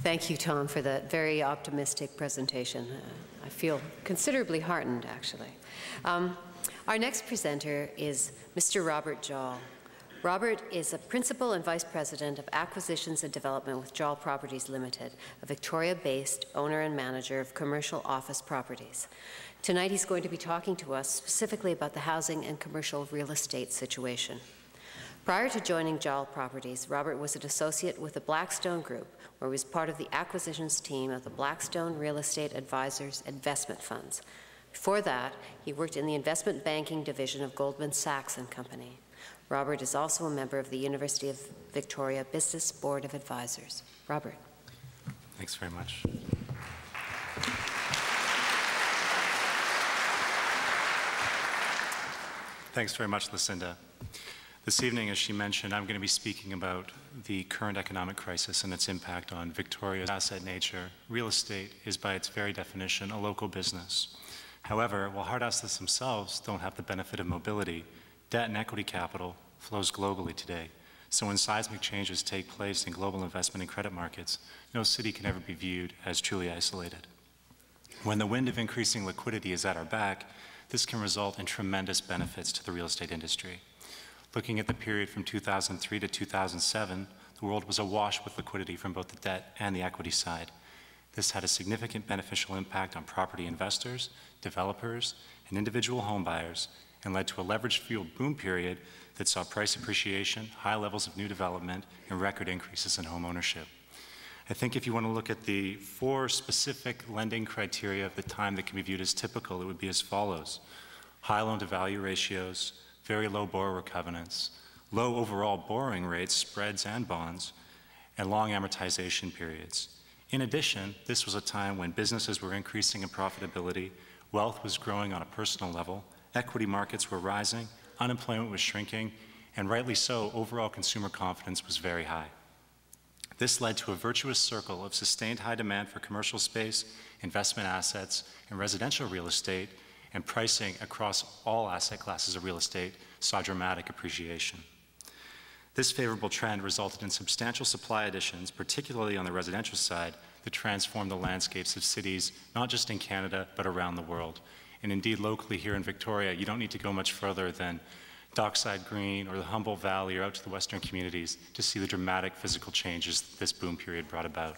Thank you, Tom, for that very optimistic presentation. I feel considerably heartened, actually. Our next presenter is Mr. Robert Jall. Robert is a Principal and Vice President of Acquisitions and Development with Jall Properties Limited, a Victoria-based owner and manager of commercial office properties. Tonight he's going to be talking to us specifically about the housing and commercial real estate situation. Prior to joining Jall Properties, Robert was an associate with the Blackstone Group, where he was part of the acquisitions team of the Blackstone Real Estate Advisors investment funds. Before that, he worked in the investment banking division of Goldman Sachs and Company. Robert is also a member of the University of Victoria Business Board of Advisors. Robert. Thanks very much. Thanks very much, Lucinda. This evening, as she mentioned, I'm going to be speaking about the current economic crisis and its impact on Victoria's asset nature. Real estate is, by its very definition, a local business. However, while hard assets themselves don't have the benefit of mobility, debt and equity capital flows globally today. So when seismic changes take place in global investment and credit markets, no city can ever be viewed as truly isolated. When the wind of increasing liquidity is at our back, this can result in tremendous benefits to the real estate industry. Looking at the period from 2003 to 2007, the world was awash with liquidity from both the debt and the equity side. This had a significant beneficial impact on property investors, developers, and individual home buyers, and led to a leverage-fueled boom period that saw price appreciation, high levels of new development, and record increases in home ownership. I think if you want to look at the 4 specific lending criteria of the time that can be viewed as typical, it would be as follows: high loan-to-value ratios, very low borrower covenants, low overall borrowing rates, spreads and bonds, and long amortization periods. In addition, this was a time when businesses were increasing in profitability, wealth was growing on a personal level, equity markets were rising, unemployment was shrinking, and rightly so, overall consumer confidence was very high. This led to a virtuous circle of sustained high demand for commercial space, investment assets, and residential real estate, and pricing across all asset classes of real estate saw dramatic appreciation. This favorable trend resulted in substantial supply additions, particularly on the residential side, that transformed the landscapes of cities, not just in Canada, but around the world. And indeed, locally here in Victoria, you don't need to go much further than Dockside Green or the Humboldt Valley or out to the western communities to see the dramatic physical changes this boom period brought about.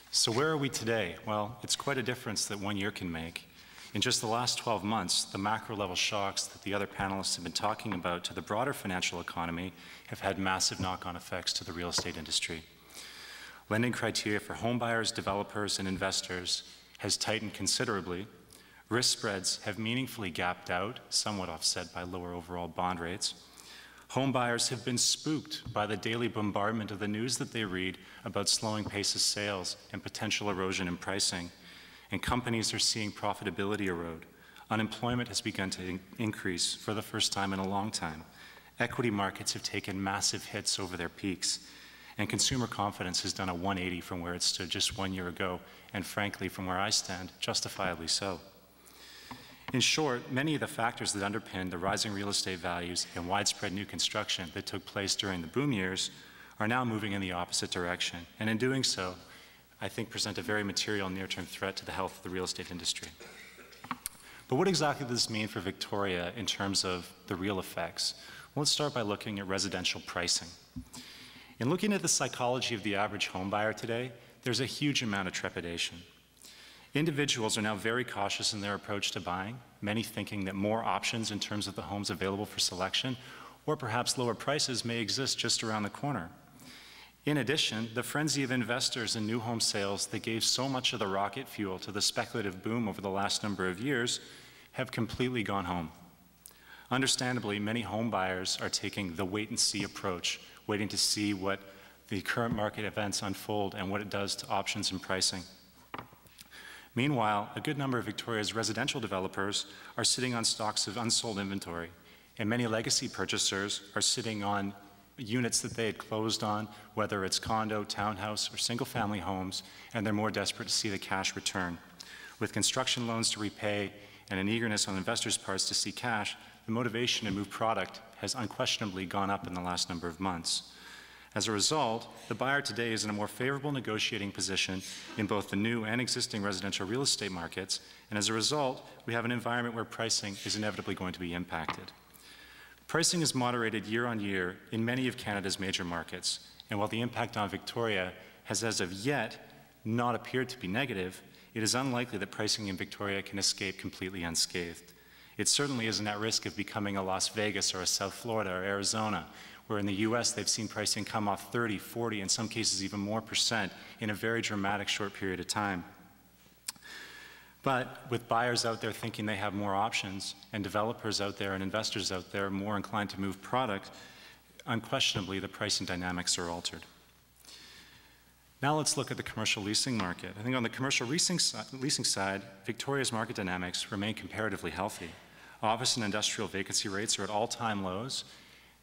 So where are we today? Well, it's quite a difference that 1 year can make. In just the last 12 months, the macro-level shocks that the other panelists have been talking about to the broader financial economy have had massive knock-on effects to the real estate industry. Lending criteria for home buyers, developers, and investors has tightened considerably. Risk spreads have meaningfully gapped out, somewhat offset by lower overall bond rates. Home buyers have been spooked by the daily bombardment of the news that they read about slowing pace of sales and potential erosion in pricing. And companies are seeing profitability erode. Unemployment has begun to increase for the first time in a long time. Equity markets have taken massive hits over their peaks. And consumer confidence has done a 180 from where it stood just 1 year ago, and frankly, from where I stand, justifiably so. In short, many of the factors that underpin the rising real estate values and widespread new construction that took place during the boom years are now moving in the opposite direction. And in doing so, I think present a very material near-term threat to the health of the real estate industry. But what exactly does this mean for Victoria in terms of the real effects? Well, let's start by looking at residential pricing. In looking at the psychology of the average home buyer today, there's a huge amount of trepidation. Individuals are now very cautious in their approach to buying, many thinking that more options in terms of the homes available for selection, or perhaps lower prices may exist just around the corner. In addition, the frenzy of investors in new home sales that gave so much of the rocket fuel to the speculative boom over the last number of years have completely gone home. Understandably, many home buyers are taking the wait-and-see approach, waiting to see what the current market events unfold and what it does to options and pricing. Meanwhile, a good number of Victoria's residential developers are sitting on stocks of unsold inventory, and many legacy purchasers are sitting on units that they had closed on, whether it's condo, townhouse, or single-family homes, and they're more desperate to see the cash return. With construction loans to repay and an eagerness on investors' parts to see cash, the motivation to move product has unquestionably gone up in the last number of months. As a result, the buyer today is in a more favorable negotiating position in both the new and existing residential real estate markets, and as a result, we have an environment where pricing is inevitably going to be impacted. Pricing is moderated year on year in many of Canada's major markets, and while the impact on Victoria has as of yet not appeared to be negative, it is unlikely that pricing in Victoria can escape completely unscathed. It certainly isn't at risk of becoming a Las Vegas or a South Florida or Arizona, where in the US they've seen pricing come off 30, 40, in some cases even more % in a very dramatic short period of time. But with buyers out there thinking they have more options and developers out there and investors out there more inclined to move product, unquestionably the pricing dynamics are altered. Now let's look at the commercial leasing market. I think on the commercial leasing side, Victoria's market dynamics remain comparatively healthy. Office and industrial vacancy rates are at all-time lows,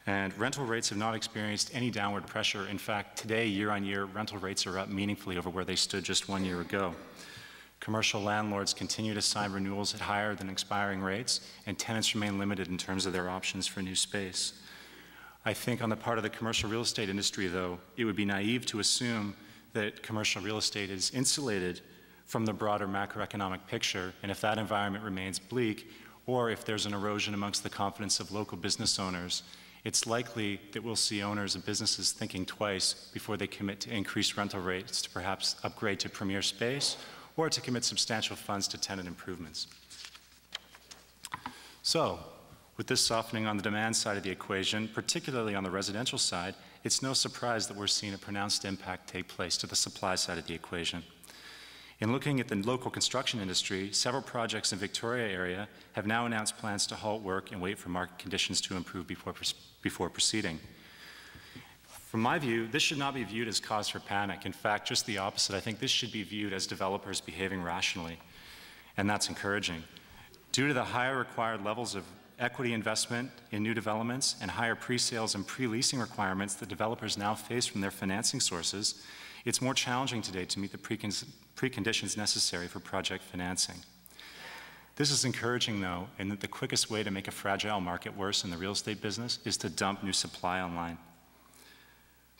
and rental rates have not experienced any downward pressure. In fact, today, year on year, rental rates are up meaningfully over where they stood just 1 year ago. Commercial landlords continue to sign renewals at higher than expiring rates, and tenants remain limited in terms of their options for new space. I think on the part of the commercial real estate industry, though, it would be naive to assume that commercial real estate is insulated from the broader macroeconomic picture, and if that environment remains bleak, or if there's an erosion amongst the confidence of local business owners, it's likely that we'll see owners of businesses thinking twice before they commit to increased rental rates to perhaps upgrade to premier space or to commit substantial funds to tenant improvements. So, with this softening on the demand side of the equation, particularly on the residential side, it's no surprise that we're seeing a pronounced impact take place to the supply side of the equation. In looking at the local construction industry, several projects in Victoria area have now announced plans to halt work and wait for market conditions to improve before proceeding. From my view, this should not be viewed as cause for panic. In fact, just the opposite. I think this should be viewed as developers behaving rationally, and that's encouraging. Due to the higher required levels of equity investment in new developments and higher pre-sales and pre-leasing requirements that developers now face from their financing sources, it's more challenging today to meet the preconditions necessary for project financing. This is encouraging, though, in that the quickest way to make a fragile market worse in the real estate business is to dump new supply online.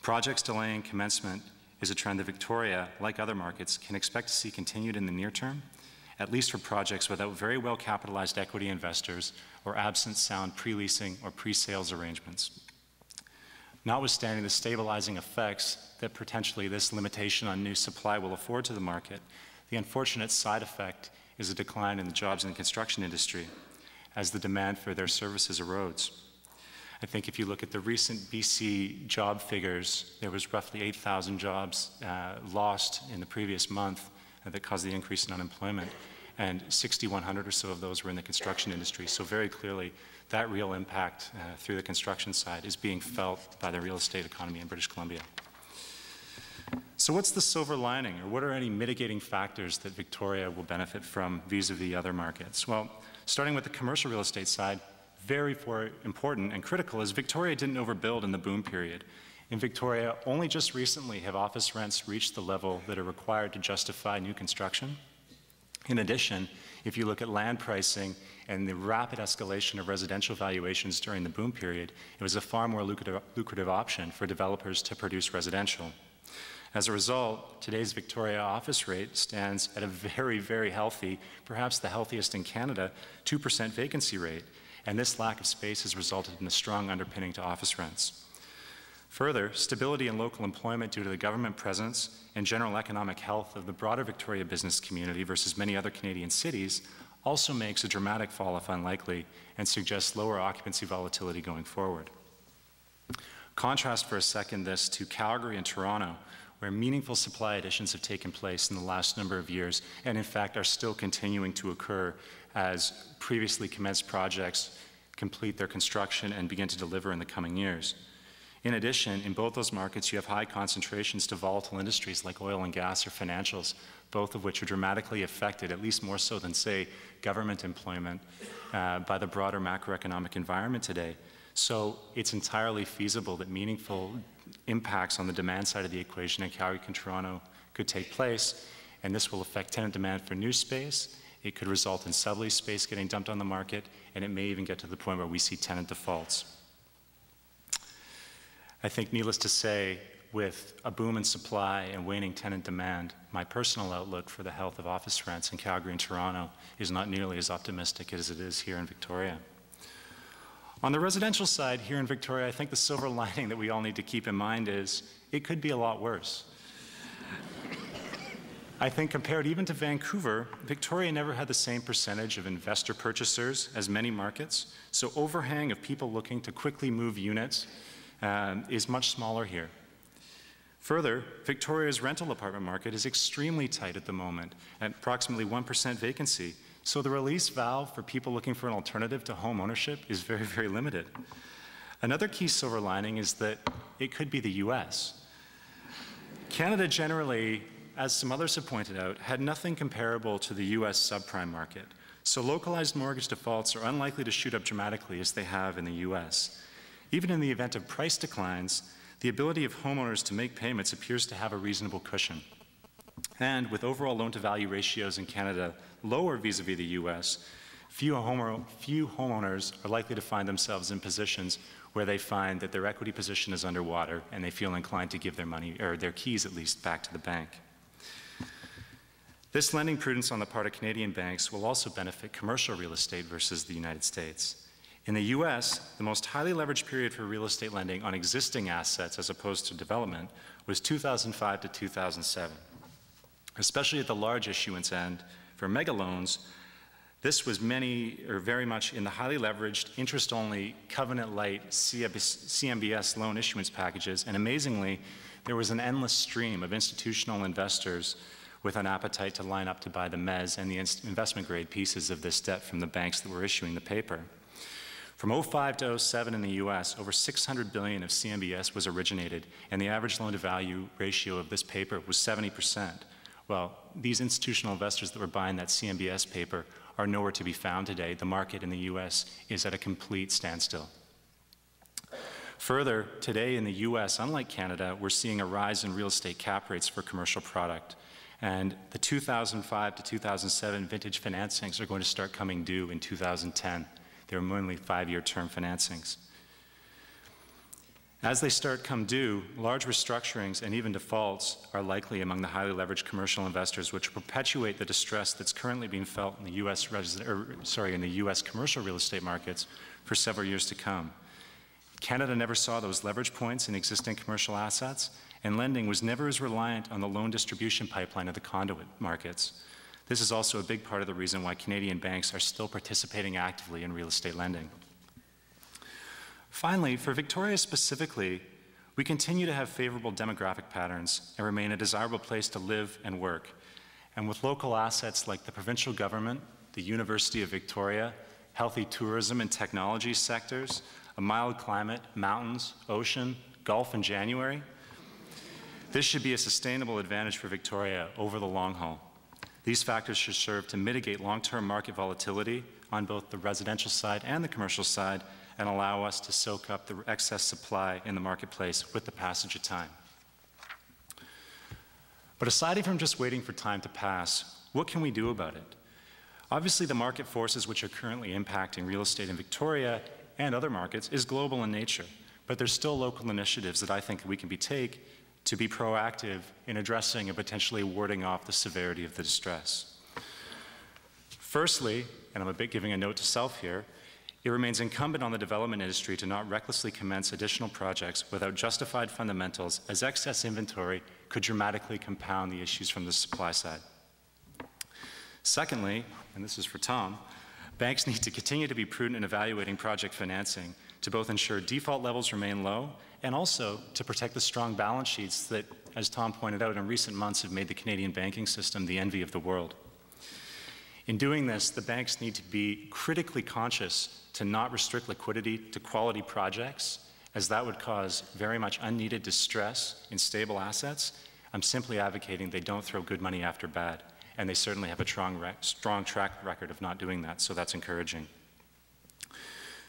Projects delaying commencement is a trend that Victoria, like other markets, can expect to see continued in the near term, at least for projects without very well capitalized equity investors or absent sound pre-leasing or pre-sales arrangements. Notwithstanding the stabilizing effects that potentially this limitation on new supply will afford to the market, the unfortunate side effect is a decline in the jobs in the construction industry as the demand for their services erodes. I think if you look at the recent BC job figures, there was roughly 8,000 jobs lost in the previous month that caused the increase in unemployment, and 6,100 or so of those were in the construction industry. So very clearly, that real impact through the construction side is being felt by the real estate economy in British Columbia. So what's the silver lining, or what are any mitigating factors that Victoria will benefit from vis-a-vis other markets? Well, starting with the commercial real estate side, very important and critical is Victoria didn't overbuild in the boom period. In Victoria, only just recently have office rents reached the level that are required to justify new construction. In addition, if you look at land pricing and the rapid escalation of residential valuations during the boom period, it was a far more lucrative option for developers to produce residential. As a result, today's Victoria office rate stands at a very, very healthy, perhaps the healthiest in Canada, 2% vacancy rate, and this lack of space has resulted in a strong underpinning to office rents. Further, stability in local employment due to the government presence and general economic health of the broader Victoria business community versus many other Canadian cities also makes a dramatic fall-off unlikely and suggests lower occupancy volatility going forward. Contrast for a second this to Calgary and Toronto, where meaningful supply additions have taken place in the last number of years and in fact are still continuing to occur as previously commenced projects complete their construction and begin to deliver in the coming years. In addition, in both those markets, you have high concentrations to volatile industries like oil and gas or financials, both of which are dramatically affected, at least more so than, say, government employment, by the broader macroeconomic environment today. So it's entirely feasible that meaningful impacts on the demand side of the equation in Calgary and Toronto could take place, and this will affect tenant demand for new space. It could result in sublease space getting dumped on the market, and it may even get to the point where we see tenant defaults. I think, needless to say, with a boom in supply and waning tenant demand, my personal outlook for the health of office rents in Calgary and Toronto is not nearly as optimistic as it is here in Victoria. On the residential side here in Victoria, I think the silver lining that we all need to keep in mind is it could be a lot worse. I think compared even to Vancouver, Victoria never had the same percentage of investor purchasers as many markets, so overhang of people looking to quickly move units is much smaller here. Further, Victoria's rental apartment market is extremely tight at the moment, at approximately 1% vacancy, so the release valve for people looking for an alternative to home ownership is very, very limited. Another key silver lining is that it could be the US. Canada generally, as some others have pointed out, had nothing comparable to the US subprime market, so localized mortgage defaults are unlikely to shoot up dramatically as they have in the US. Even in the event of price declines, the ability of homeowners to make payments appears to have a reasonable cushion. And with overall loan-to-value ratios in Canada lower vis-a-vis the US, few homeowners are likely to find themselves in positions where they find that their equity position is underwater and they feel inclined to give their money, or their keys at least, back to the bank. This lending prudence on the part of Canadian banks will also benefit commercial real estate versus the United States. In the US, the most highly leveraged period for real estate lending on existing assets as opposed to development was 2005 to 2007. Especially at the large issuance end for mega loans, this was very much in the highly leveraged, interest-only, covenant-light CMBS loan issuance packages, and amazingly, there was an endless stream of institutional investors with an appetite to line up to buy the mezz and the investment-grade pieces of this debt from the banks that were issuing the paper. From 2005 to 2007 in the US, over $600 billion of CMBS was originated, and the average loan-to-value ratio of this paper was 70%. Well, these institutional investors that were buying that CMBS paper are nowhere to be found today. The market in the US is at a complete standstill. Further, today in the US, unlike Canada, we're seeing a rise in real estate cap rates for commercial product. And the 2005 to 2007 vintage financings are going to start coming due in 2010. They're mainly 5-year term financings. As they come due, large restructurings and even defaults are likely among the highly leveraged commercial investors, which perpetuate the distress that's currently being felt in the US commercial real estate markets for several years to come. Canada never saw those leverage points in existing commercial assets, and lending was never as reliant on the loan distribution pipeline of the conduit markets. This is also a big part of the reason why Canadian banks are still participating actively in real estate lending. Finally, for Victoria specifically, we continue to have favorable demographic patterns and remain a desirable place to live and work. And with local assets like the provincial government, the University of Victoria, healthy tourism and technology sectors, a mild climate, mountains, ocean, golf in January, this should be a sustainable advantage for Victoria over the long haul. These factors should serve to mitigate long-term market volatility on both the residential side and the commercial side and allow us to soak up the excess supply in the marketplace with the passage of time. But aside from just waiting for time to pass, what can we do about it? Obviously, the market forces which are currently impacting real estate in Victoria and other markets is global in nature, but there's still local initiatives that I think we can take to be proactive in addressing and potentially warding off the severity of the distress. Firstly, and I'm giving a note to self here, it remains incumbent on the development industry to not recklessly commence additional projects without justified fundamentals, as excess inventory could dramatically compound the issues from the supply side. Secondly, and this is for Tom, banks need to continue to be prudent in evaluating project financing to both ensure default levels remain low and also to protect the strong balance sheets that, as Tom pointed out, in recent months have made the Canadian banking system the envy of the world. In doing this, the banks need to be critically conscious to not restrict liquidity to quality projects, as that would cause very much unneeded distress in stable assets. I'm simply advocating they don't throw good money after bad, and they certainly have a strong track record of not doing that, so that's encouraging.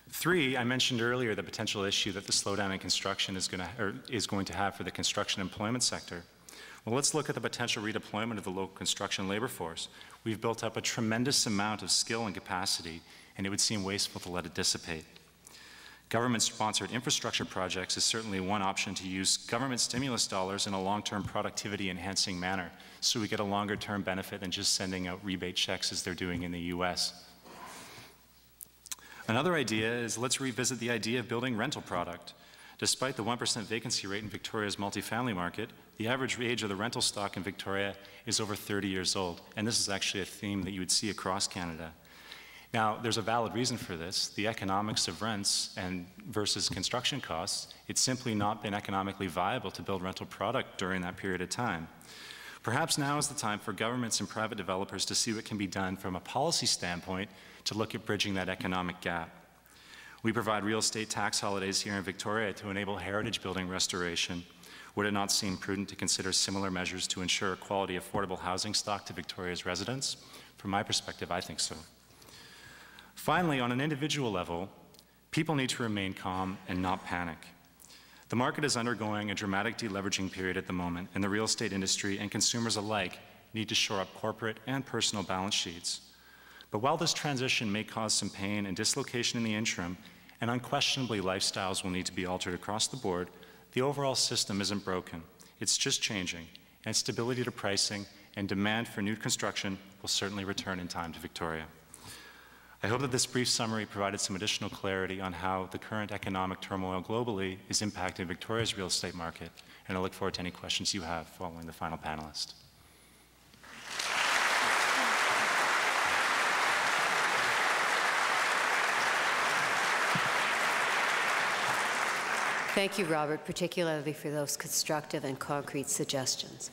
3, I mentioned earlier the potential issue that the slowdown in construction is going to have for the construction employment sector. Well, let's look at the potential redeployment of the local construction labor force. We've built up a tremendous amount of skill and capacity, and it would seem wasteful to let it dissipate. Government-sponsored infrastructure projects is certainly one option to use government stimulus dollars in a long-term productivity-enhancing manner, so we get a longer-term benefit than just sending out rebate checks as they're doing in the US. Another idea is let's revisit the idea of building rental product. Despite the 1% vacancy rate in Victoria's multifamily market, the average age of the rental stock in Victoria is over 30 years old, and this is actually a theme that you would see across Canada. Now, there's a valid reason for this. The economics of rents and versus construction costs, it's simply not been economically viable to build rental product during that period of time. Perhaps now is the time for governments and private developers to see what can be done from a policy standpoint to look at bridging that economic gap. We provide real estate tax holidays here in Victoria to enable heritage building restoration. Would it not seem prudent to consider similar measures to ensure quality, affordable housing stock to Victoria's residents? From my perspective, I think so. Finally, on an individual level, people need to remain calm and not panic. The market is undergoing a dramatic deleveraging period at the moment, and the real estate industry and consumers alike need to shore up corporate and personal balance sheets. But while this transition may cause some pain and dislocation in the interim, and unquestionably lifestyles will need to be altered across the board, the overall system isn't broken. It's just changing, and stability to pricing and demand for new construction will certainly return in time to Victoria. I hope that this brief summary provided some additional clarity on how the current economic turmoil globally is impacting Victoria's real estate market, and I look forward to any questions you have following the final panelist. Thank you, Robert, particularly for those constructive and concrete suggestions.